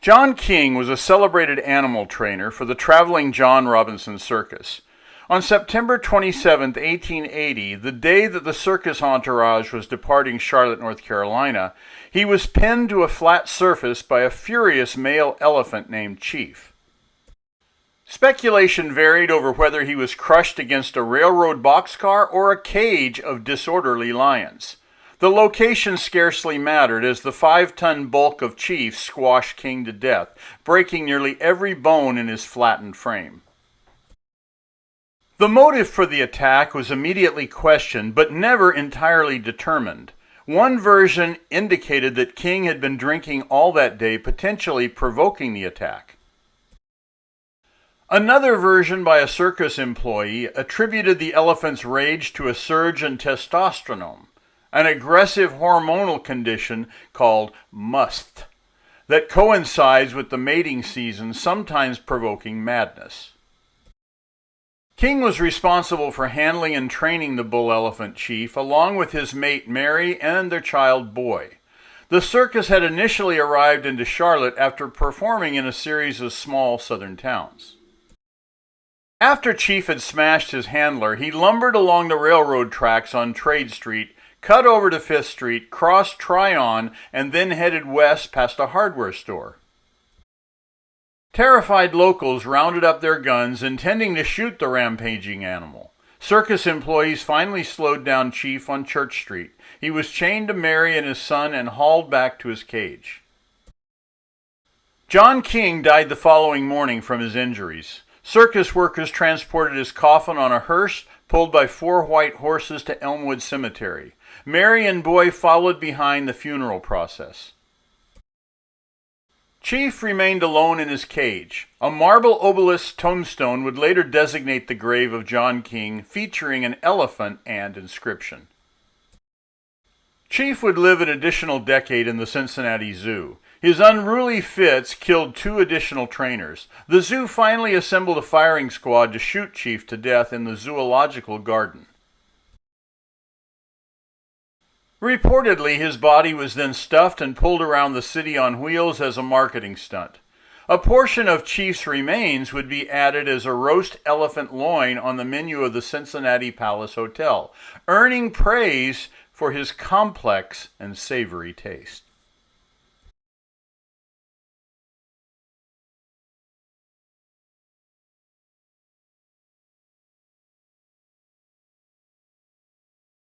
John King was a celebrated animal trainer for the traveling John Robinson Circus. On September 27, 1880, the day that the circus entourage was departing Charlotte, North Carolina, he was pinned to a flat surface by a furious male elephant named Chief. Speculation varied over whether he was crushed against a railroad boxcar or a cage of disorderly lions. The location scarcely mattered, as the 5-ton bulk of Chief squashed King to death, breaking nearly every bone in his flattened frame. The motive for the attack was immediately questioned, but never entirely determined. One version indicated that King had been drinking all that day, potentially provoking the attack. Another version by a circus employee attributed the elephant's rage to a surge in testosterone, an aggressive hormonal condition called musth that coincides with the mating season, sometimes provoking madness. King was responsible for handling and training the bull elephant Chief, along with his mate Mary and their child Boy. The circus had initially arrived into Charlotte after performing in a series of small southern towns. After Chief had smashed his handler, he lumbered along the railroad tracks on Trade Street, cut over to 5th Street, crossed Tryon, and then headed west past a hardware store. Terrified locals rounded up their guns, intending to shoot the rampaging animal. Circus employees finally slowed down Chief on Church Street. He was chained to Mary and his son and hauled back to his cage. John King died the following morning from his injuries. Circus workers transported his coffin on a hearse pulled by 4 white horses to Elmwood Cemetery. Mary and Boy followed behind the funeral process. Chief remained alone in his cage. A marble obelisk tombstone would later designate the grave of John King, featuring an elephant and inscription. Chief would live an additional decade in the Cincinnati Zoo. His unruly fits killed 2 additional trainers. The zoo finally assembled a firing squad to shoot Chief to death in the zoological garden. Reportedly, his body was then stuffed and pulled around the city on wheels as a marketing stunt. A portion of Chief's remains would be added as a roast elephant loin on the menu of the Cincinnati Palace Hotel, earning praise for his complex and savory taste.